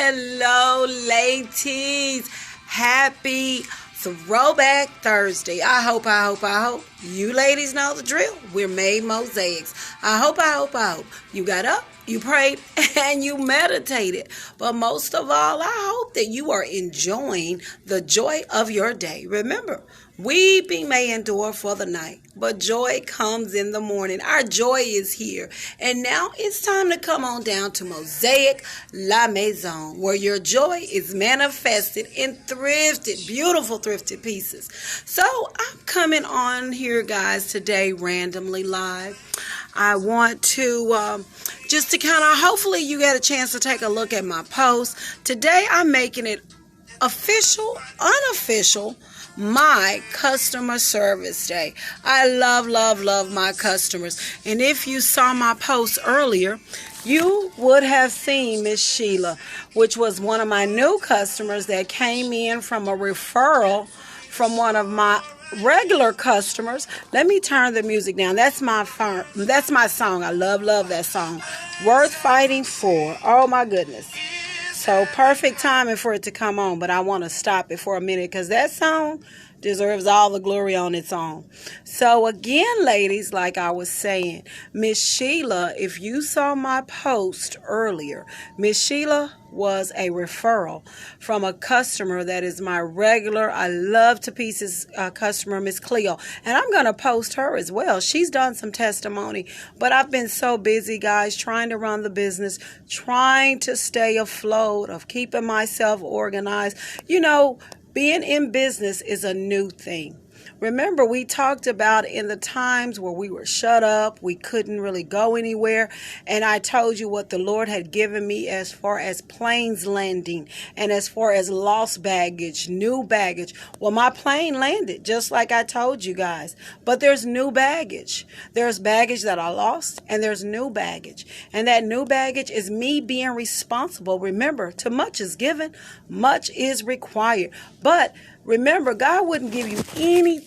Hello, ladies. Happy Throwback Thursday. I hope you ladies know the drill. We're made mosaics. I hope you got up, you prayed, and you meditated. But most of all, I hope that you are enjoying the joy of your day. Remember, weeping may endure for the night, but joy comes in the morning. Our joy is here. And now it's time to come on down to Mosaic La Maison, where your joy is manifested in thrifted, beautiful thrifted pieces. So I'm coming on here, guys, today randomly live. I want to just to kind of, hopefully you get a chance to take a look at my post. Today I'm making it official, unofficial, my customer service day. I love my customers. And if you saw my post earlier, you would have seen Miss Sheila, which was one of my new customers that came in from a referral from one of my regular customers. Let me turn the music down. That's my song. I love that song. Worth Fighting For. Oh my goodness. So perfect timing for it to come on, but I want to stop it for a minute because that song deserves all the glory on its own. So again, ladies, like I was saying, Miss Sheila, if you saw my post earlier, Miss Sheila was a referral from a customer that is my regular, I love to pieces customer, Miss Cleo. And I'm going to post her as well. She's done some testimony, but I've been so busy, guys, trying to run the business, trying to stay afloat, of keeping myself organized. You know, being in business is a new thing. Remember, we talked about in the times where we were shut up, we couldn't really go anywhere, and I told you what the Lord had given me as far as planes landing and as far as lost baggage, new baggage. Well, my plane landed, just like I told you guys, but there's new baggage. There's baggage that I lost, and there's new baggage, and that new baggage is me being responsible. Remember, to much is given, much is required, but remember, God wouldn't give you anything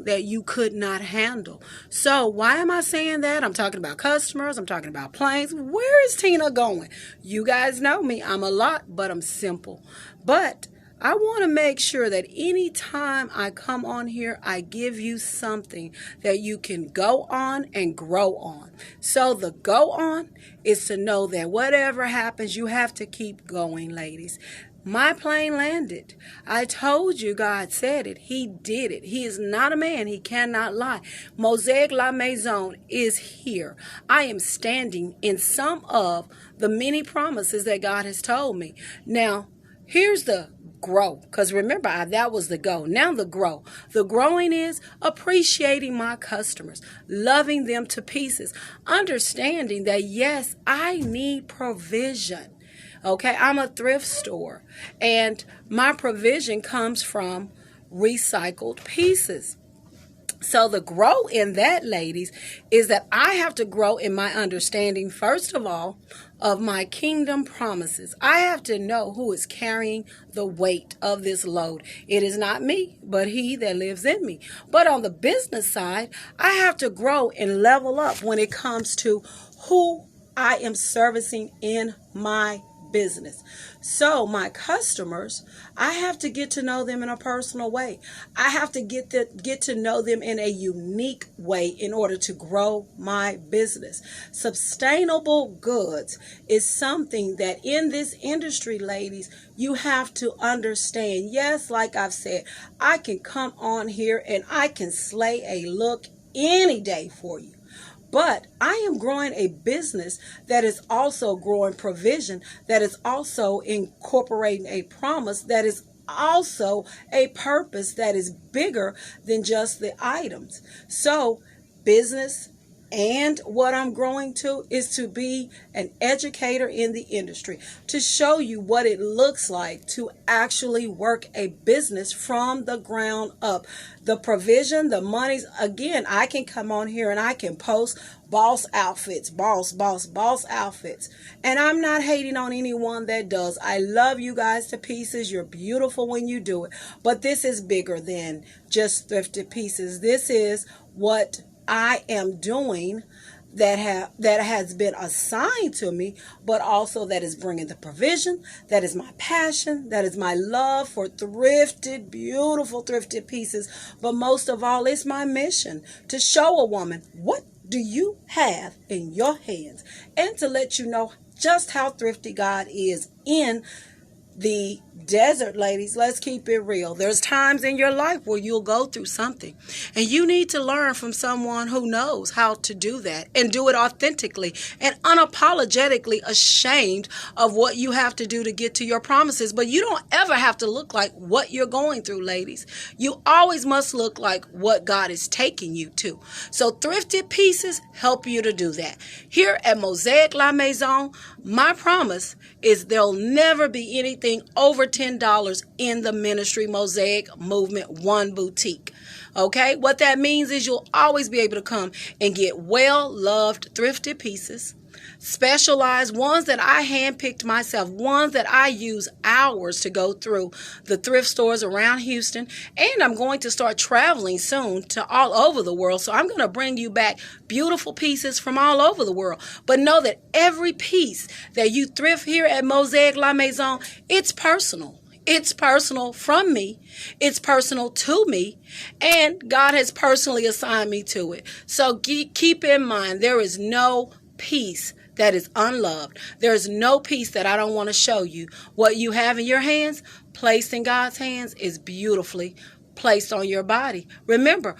that you could not handle. So why am I saying that? I'm talking about customers. I'm talking about planes. Where is Tina going? You guys know me. I'm a lot, but I'm simple. But I want to make sure that anytime I come on here, I give you something that you can go on and grow on. So the go on is to know that whatever happens, you have to keep going, ladies. My plane landed. I told you God said it. He did it. He is not a man. He cannot lie. Mosaic La Maison is here. I am standing in some of the many promises that God has told me. Now, here's the grow, because remember, that was the go. Now the grow. The growing is appreciating my customers, loving them to pieces, understanding that, yes, I need provision. Okay, I'm a thrift store, and my provision comes from recycled pieces. So the grow in that, ladies, is that I have to grow in my understanding, first of all, of my kingdom promises. I have to know who is carrying the weight of this load. It is not me, but He that lives in me. But on the business side, I have to grow and level up when it comes to who I am servicing in my business. So my customers, I have to get to know them in a personal way. I have to get to know them in a unique way in order to grow my business. Sustainable goods is something that in this industry, ladies, you have to understand. Yes, like I've said, I can come on here and I can slay a look any day for you. But I am growing a business that is also growing provision, that is also incorporating a promise, that is also a purpose that is bigger than just the items. So business and what I'm growing to is to be an educator in the industry, to show you what it looks like to actually work a business from the ground up. The provision, the monies, again, I can come on here and I can post boss outfits, boss outfits. And I'm not hating on anyone that does. I love you guys to pieces. You're beautiful when you do it. But this is bigger than just thrifted pieces. This is what I am doing that has been assigned to me, but also that is bringing the provision. That is my passion. That is my love for thrifted, beautiful thrifted pieces. But most of all, it's my mission to show a woman, what do you have in your hands, and to let you know just how thrifty God is in the desert, ladies. Let's keep it real. There's times in your life where you'll go through something, and you need to learn from someone who knows how to do that and do it authentically and unapologetically ashamed of what you have to do to get to your promises. But you don't ever have to look like what you're going through, ladies. You always must look like what God is taking you to. So thrifted pieces help you to do that. Here at Mosaic La Maison, my promise is there'll never be anything over $10 in the Ministry Mosaic Movement One Boutique. Okay? What that means is you'll always be able to come and get well-loved thrifted pieces, specialized ones that I handpicked myself, ones that I use hours to go through the thrift stores around Houston. And I'm going to start traveling soon to all over the world. So I'm going to bring you back beautiful pieces from all over the world. But know that every piece that you thrift here at Mosaic La Maison, it's personal. It's personal from me. It's personal to me. And God has personally assigned me to it. So keep in mind, there is no piece that is unloved. There is no piece that I don't want to show you. What you have in your hands, placed in God's hands, is beautifully placed on your body. Remember,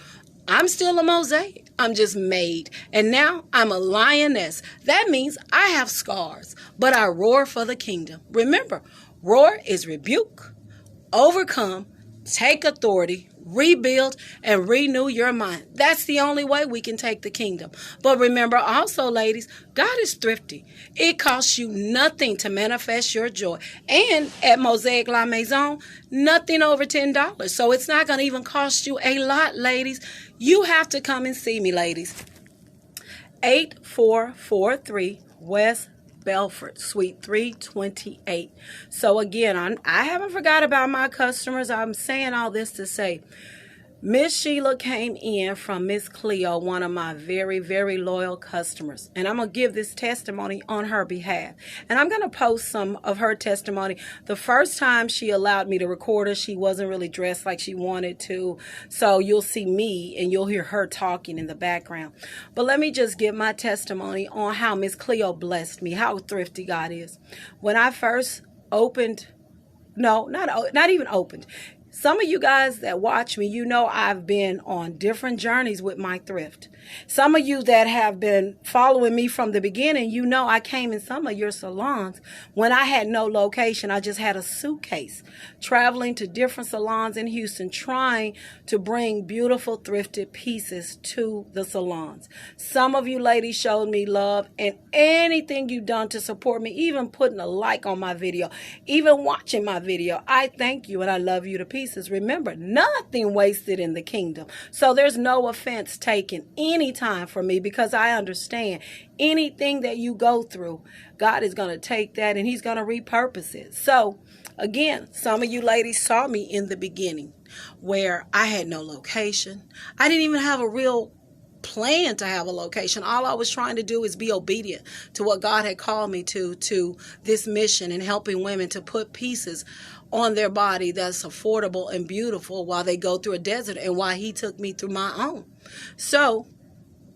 I'm still a mosaic. I'm just made. And now I'm a lioness. That means I have scars, but I roar for the kingdom. Remember, roar is rebuke, overcome, take authority, rebuild, and renew your mind. That's the only way we can take the kingdom. But remember also, ladies, God is thrifty. It costs you nothing to manifest your joy. And at Mosaic La Maison, nothing over $10. So it's not going to even cost you a lot, ladies. You have to come and see me, ladies. 8443 West Belford, Suite 328. So again, I haven't forgot about my customers. I'm saying all this to say, Miss Sheila came in from Miss Cleo, one of my very, very loyal customers. And I'm going to give this testimony on her behalf. And I'm going to post some of her testimony. The first time she allowed me to record her, she wasn't really dressed like she wanted to. So you'll see me and you'll hear her talking in the background. But let me just give my testimony on how Miss Cleo blessed me, how thrifty God is. When I first opened, no, not even opened. Some of you guys that watch me, you know I've been on different journeys with my thrift. Some of you that have been following me from the beginning, you know I came in some of your salons when I had no location. I just had a suitcase, traveling to different salons in Houston, trying to bring beautiful thrifted pieces to the salons. Some of you ladies showed me love, and anything you've done to support me, even putting a like on my video, even watching my video, I thank you and I love you to pieces. Remember, nothing wasted in the kingdom. So there's no offense taken any time from me, because I understand anything that you go through, God is going to take that and he's going to repurpose it. So again, some of you ladies saw me in the beginning where I had no location. I didn't even have a real plan to have a location. All I was trying to do is be obedient to what God had called me to this mission and helping women to put pieces on their body that's affordable and beautiful while they go through a desert, and why he took me through my own. So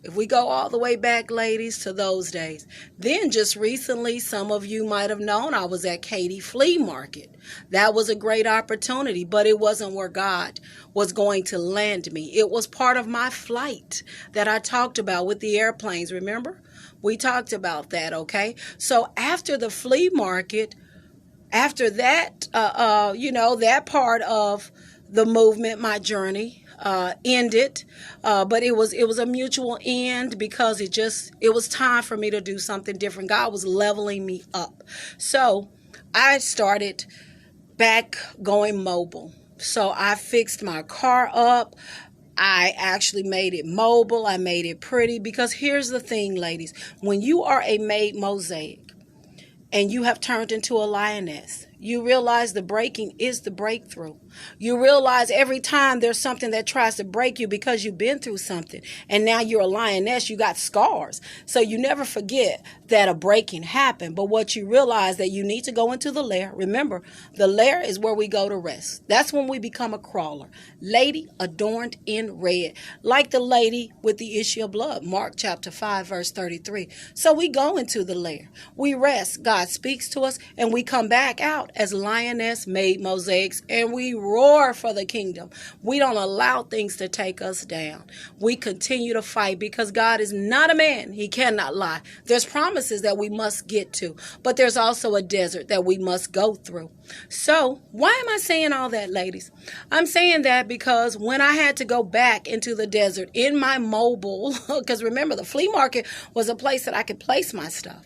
if we go all the way back, ladies, to those days, then just recently, some of you might have known I was at Katy Flea Market. That was a great opportunity, but it wasn't where God was going to land me. It was part of my flight that I talked about with the airplanes. Remember? We talked about that, okay? So after the flea market, after that, that part of the movement, my journey ended, but it was a mutual end, because it was time for me to do something different. God was leveling me up. So I started back going mobile. So I fixed my car up. I actually made it mobile. I made it pretty, because here's the thing, ladies. When you are a made mosaic and you have turned into a lioness, You realize the breaking is the breakthrough. You realize every time there's something that tries to break you because you've been through something and now you're a lioness, you got scars. So you never forget that a breaking happened. But what you realize that you need to go into the lair. Remember, the lair is where we go to rest. That's when we become a crawler. Lady adorned in red, like the lady with the issue of blood. Mark chapter 5, verse 33. So we go into the lair. We rest. God speaks to us and we come back out as lioness made mosaics, and we roar for the kingdom. We don't allow things to take us down. We continue to fight because God is not a man. He cannot lie. There's promises that we must get to, but there's also a desert that we must go through. So why am I saying all that, ladies? I'm saying that because when I had to go back into the desert in my mobile, because remember, the flea market was a place that I could place my stuff.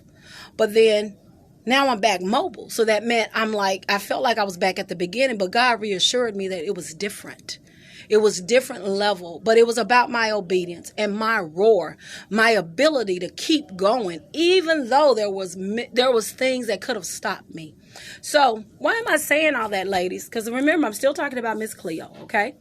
But then now I'm back mobile. So that meant I felt like I was back at the beginning, but God reassured me that it was different. It was different level, but it was about my obedience and my roar, my ability to keep going, even though there was things that could have stopped me. So why am I saying all that, ladies? Because remember, I'm still talking about Miss Cleo, okay?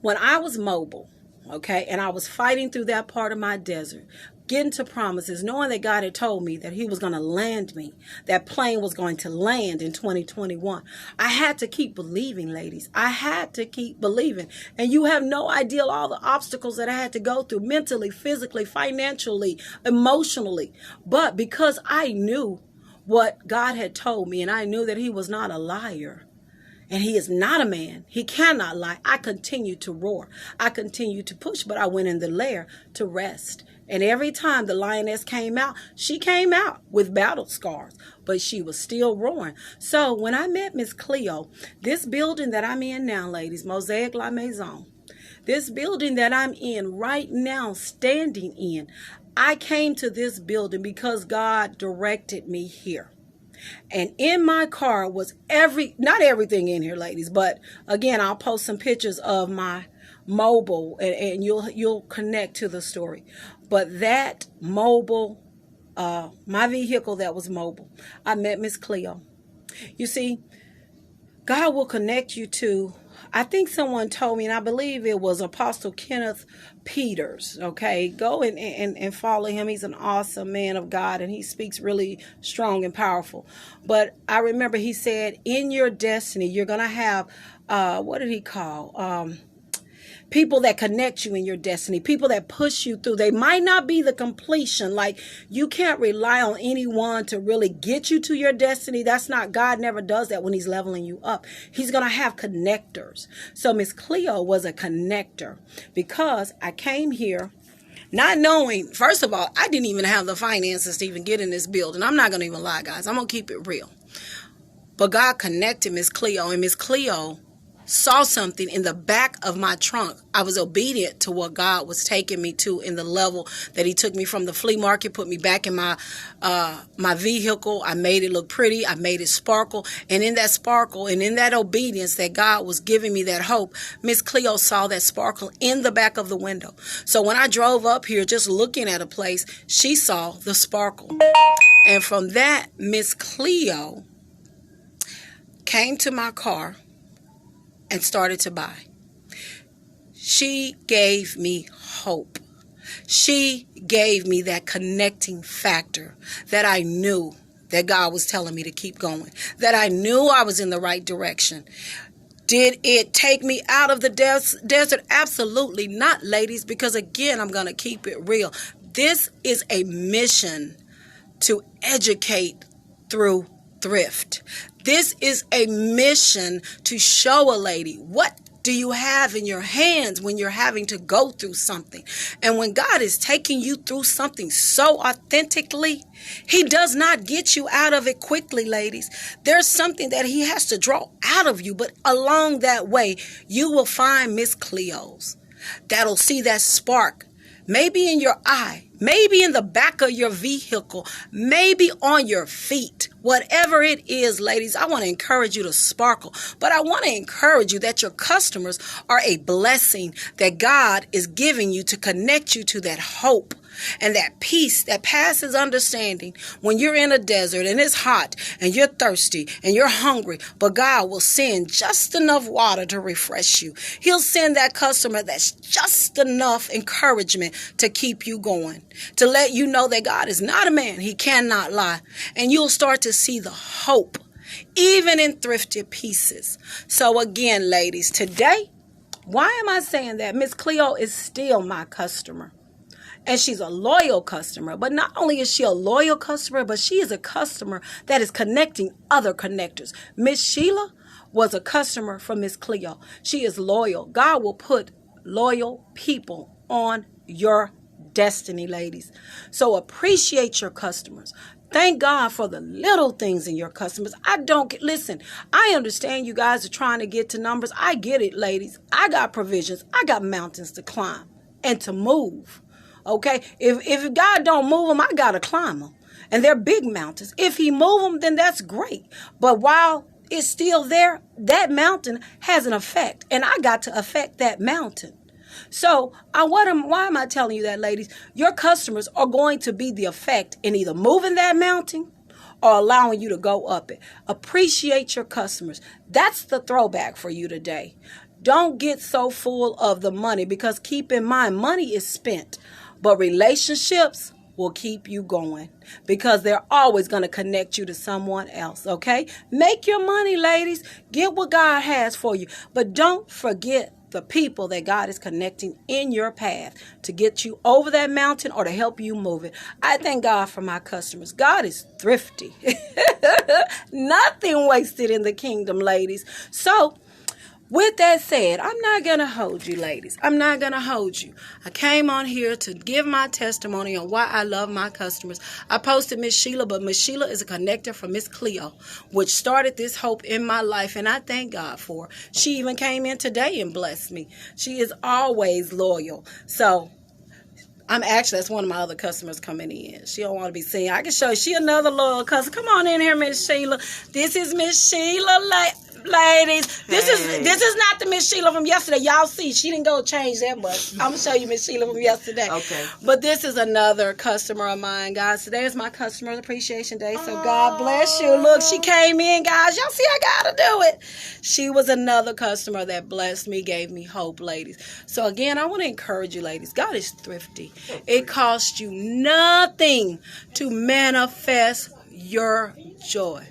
When I was mobile, okay, and I was fighting through that part of my desert, getting to promises, knowing that God had told me that he was going to land me, that plane was going to land in 2021. I had to keep believing, ladies. I had to keep believing. And you have no idea all the obstacles that I had to go through mentally, physically, financially, emotionally. But because I knew what God had told me and I knew that he was not a liar, and he is not a man. He cannot lie. I continued to roar. I continued to push, but I went in the lair to rest. And every time the lioness came out, she came out with battle scars, but she was still roaring. So when I met Miss Cleo, this building that I'm in now, ladies, Mosaic La Maison, this building that I'm in right now, standing in, I came to this building because God directed me here. And in my car was not everything in here, ladies, but again, I'll post some pictures of my mobile and you'll connect to the story. But that mobile, my vehicle that was mobile, I met Miss Cleo. You see, God will connect you to, I think someone told me, and I believe it was Apostle Kenneth Peters, okay? Go and follow him. He's an awesome man of God, and he speaks really strong and powerful. But I remember he said, in your destiny, you're going to have, what did he call? People that connect you in your destiny, people that push you through. They might not be the completion. Like, you can't rely on anyone to really get you to your destiny. That's not, God never does that when he's leveling you up. He's going to have connectors. So Miss Cleo was a connector because I came here not knowing, first of all, I didn't even have the finances to even get in this building. I'm not going to even lie, guys. I'm going to keep it real. But God connected Miss Cleo, and Miss Cleo saw something in the back of my trunk. I was obedient to what God was taking me to in the level that he took me from the flea market, put me back in my vehicle. I made it look pretty. I made it sparkle. And in that sparkle and in that obedience that God was giving me, that hope, Miss Cleo saw that sparkle in the back of the window. So when I drove up here just looking at a place, she saw the sparkle. And from that, Miss Cleo came to my car and started to buy. She gave me hope. She gave me that connecting factor that I knew that God was telling me to keep going, that I knew I was in the right direction. Did it take me out of the desert? Absolutely not, ladies, because again, I'm going to keep it real. This is a mission to educate through thrift. This is a mission to show a lady, what do you have in your hands when you're having to go through something? And when God is taking you through something so authentically, he does not get you out of it quickly, ladies. There's something that he has to draw out of you, but along that way, you will find Miss Cleo's that'll see that spark. Maybe in your eye, maybe in the back of your vehicle, maybe on your feet. Whatever it is, ladies, I want to encourage you to sparkle. But I want to encourage you that your customers are a blessing that God is giving you to connect you to that hope and that peace that passes understanding when you're in a desert and it's hot and you're thirsty and you're hungry, but God will send just enough water to refresh you. He'll send that customer that's just enough encouragement to keep you going, to let you know that God is not a man. He cannot lie. And you'll start to see the hope, even in thrifted pieces. So again, ladies, today, why am I saying that? Miss Cleo is still my customer. And she's a loyal customer. But not only is she a loyal customer, but she is a customer that is connecting other connectors. Miss Sheila was a customer from Miss Cleo. She is loyal. God will put loyal people on your destiny, ladies. So appreciate your customers. Thank God for the little things in your customers. Listen, I understand you guys are trying to get to numbers. I get it, ladies. I got provisions. I got mountains to climb and to move. Okay, if God don't move them, I got to climb them. And they're big mountains. If he move them, then that's great. But while it's still there, that mountain has an effect. And I got to affect that mountain. So why am I telling you that, ladies? Your customers are going to be the effect in either moving that mountain or allowing you to go up it. Appreciate your customers. That's the throwback for you today. Don't get so full of the money, because keep in mind, money is spent. But relationships will keep you going, because they're always going to connect you to someone else, okay? Make your money, ladies. Get what God has for you. But don't forget the people that God is connecting in your path to get you over that mountain or to help you move it. I thank God for my customers. God is thrifty. Nothing wasted in the kingdom, ladies. So, with that said, I'm not going to hold you, ladies. I'm not going to hold you. I came on here to give my testimony on why I love my customers. I posted Miss Sheila, but Miss Sheila is a connector for Miss Cleo, which started this hope in my life, and I thank God for her. She even came in today and blessed me. She is always loyal. So, that's one of my other customers coming in. She don't want to be seen. I can show you. She another loyal customer. Come on in here, Miss Sheila. This is Miss Sheila, ladies. This is not the Miss Sheila from yesterday. Y'all see, she didn't go change that much. I'm gonna show you Miss Sheila from yesterday. Okay. But this is another customer of mine, guys. Today is my customer appreciation day, so God bless you. Look, she came in, guys. Y'all see, I gotta do it. She was another customer that blessed me, gave me hope, ladies. So again, I want to encourage you, ladies. God is thrifty. It costs you nothing to manifest your joy,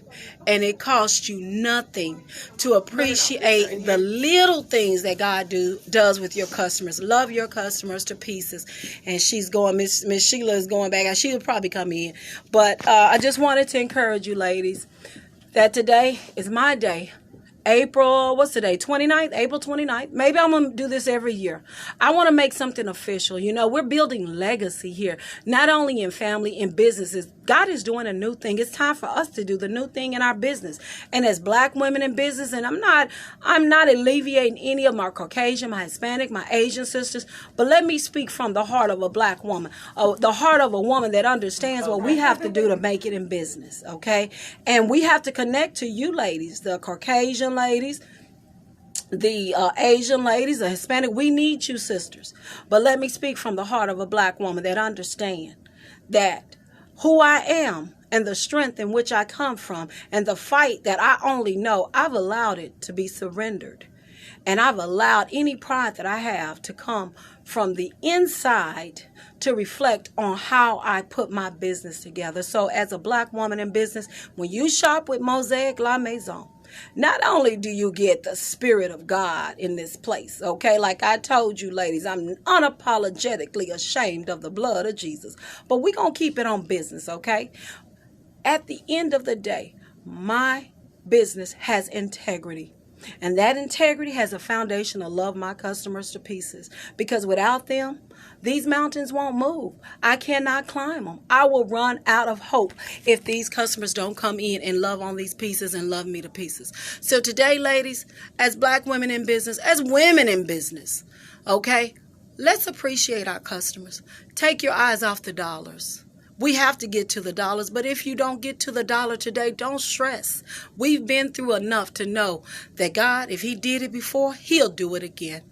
and it costs you nothing to appreciate the little things that God does with your customers. Love your customers to pieces. And she's going, Miss Sheila is going back. She will probably come in, but I just wanted to encourage you, ladies, that today is my day. What's today? 29th, April 29th. Maybe I'm going to do this every year. I want to make something official. You know, we're building legacy here, not only in family, in businesses. God is doing a new thing. It's time for us to do the new thing in our business. And as Black women in business, and I'm not alleviating any of my Caucasian, my Hispanic, my Asian sisters, but let me speak from the heart of a Black woman, the heart of a woman that understands what we have to do to make it in business, okay? And we have to connect to you ladies, the Caucasian ladies, the Asian ladies, the Hispanic. We need you, sisters. But let me speak from the heart of a Black woman that understands that who I am and the strength in which I come from and the fight that I only know, I've allowed it to be surrendered. And I've allowed any pride that I have to come from the inside to reflect on how I put my business together. So as a Black woman in business, when you shop with Mosaic La Maison, not only do you get the Spirit of God in this place, okay? Like I told you, ladies, I'm unapologetically ashamed of the blood of Jesus. But we're going to keep it on business, okay? At the end of the day, my business has integrity. And that integrity has a foundation to love my customers to pieces. Because without them, these mountains won't move. I cannot climb them. I will run out of hope if these customers don't come in and love on these pieces and love me to pieces. So today, ladies, as Black women in business, as women in business, okay, Let's appreciate our customers. Take your eyes off the dollars. We have to get to the dollars, but if you don't get to the dollar today, don't stress. We've been through enough to know that God, if He did it before, He'll do it again.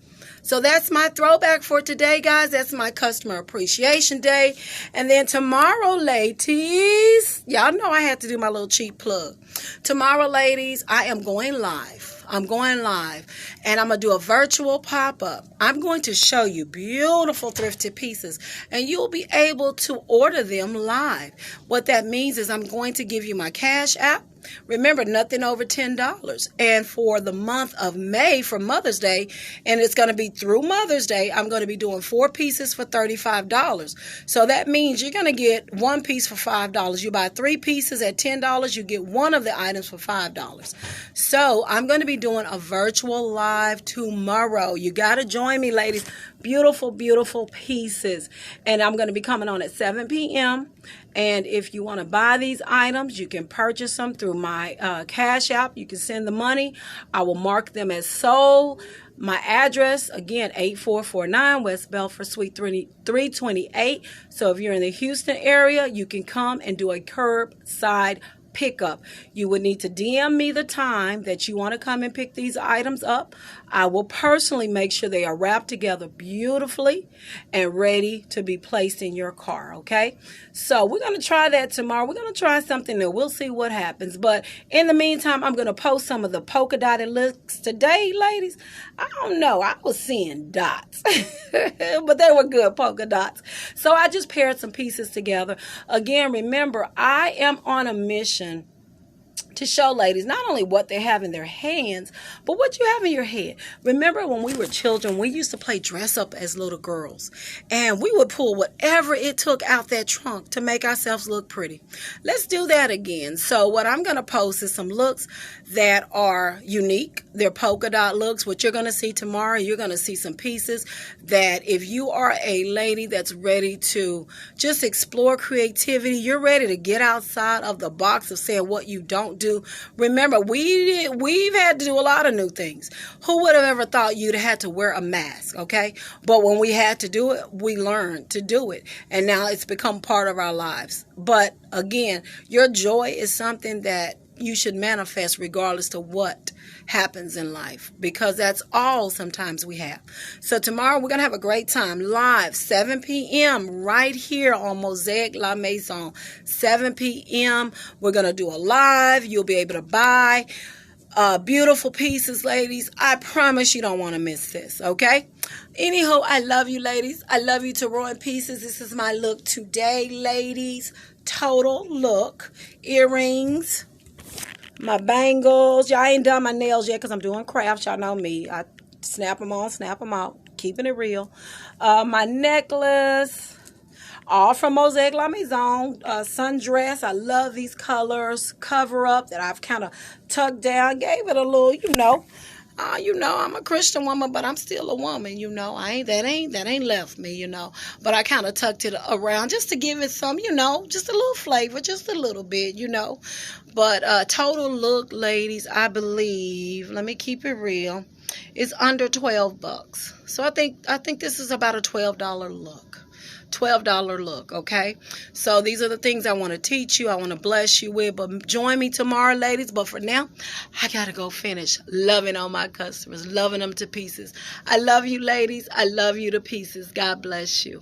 So that's my throwback for today, guys. That's my Customer Appreciation Day. And then tomorrow, ladies, y'all know I had to do my little cheap plug. Tomorrow, ladies, I am going live. I'm going live, and I'm going to do a virtual pop-up. I'm going to show you beautiful thrifted pieces, and you'll be able to order them live. What that means is I'm going to give you my Cash App. Remember, nothing over $10. And for the month of May, for Mother's Day, and it's going to be through Mother's Day, I'm going to be doing 4 pieces for $35. So that means you're going to get 1 piece for $5. You buy 3 pieces at $10, you get one of the items for $5. So I'm going to be doing a virtual live tomorrow. You got to join me, ladies. Beautiful, beautiful pieces. And I'm going to be coming on at 7 p.m. And if you want to buy these items, you can purchase them through my Cash App. You can send the money. I will mark them as sold. My address, again, 8449 West Belford Suite 328. So if you're in the Houston area, you can come and do a curbside pickup. You would need to DM me the time that you want to come and pick these items up. I will personally make sure they are wrapped together beautifully and ready to be placed in your car, okay? So we're going to try that tomorrow. We're going to try something new. We'll see what happens. But in the meantime, I'm going to post some of the polka dotted looks today, ladies. I don't know. I was seeing dots, but they were good polka dots. So I just paired some pieces together. Again, remember, I am on a mission to show ladies not only what they have in their hands, but what you have in your head. Remember when we were children, we used to play dress up as little girls, and we would pull whatever it took out that trunk to make ourselves look pretty. Let's do that again. So what I'm going to post is some looks that are unique. They're polka dot looks. What you're going to see tomorrow, you're going to see some pieces that if you are a lady that's ready to just explore creativity, you're ready to get outside of the box of saying what you don't do. Remember, we've had to do a lot of new things. Who would have ever thought you'd had to wear a mask, okay? But when we had to do it, we learned to do it. And now it's become part of our lives. But again, your joy is something that you should manifest regardless to what happens in life, because that's all sometimes we have. So tomorrow we're going to have a great time live, 7 p.m. right here on Mosaic La Maison. 7 p.m. We're going to do a live. You'll be able to buy beautiful pieces, ladies. I promise you don't want to miss this, okay? Anyhow, I love you, ladies. I love you to ruin pieces. This is my look today, ladies. Total look. Earrings. My bangles. Y'all ain't done my nails yet because I'm doing crafts. Y'all know me. I snap them on, snap them out. Keeping it real. My necklace. All from Mosaic La Maison. Sundress. I love these colors. Cover up that I've kind of tucked down. Gave it a little, I'm a Christian woman, but I'm still a woman, that ain't left me, But I kind of tucked it around just to give it some, just a little flavor, just a little bit, But total look, ladies, I believe, let me keep it real, it's under $12. So I think this is about a $12 look. $12 look, okay? So these are the things I want to teach you, I want to bless you with, but join me tomorrow, ladies. But for now, I got to go finish loving on my customers, loving them to pieces. I love you, ladies. I love you to pieces. God bless you.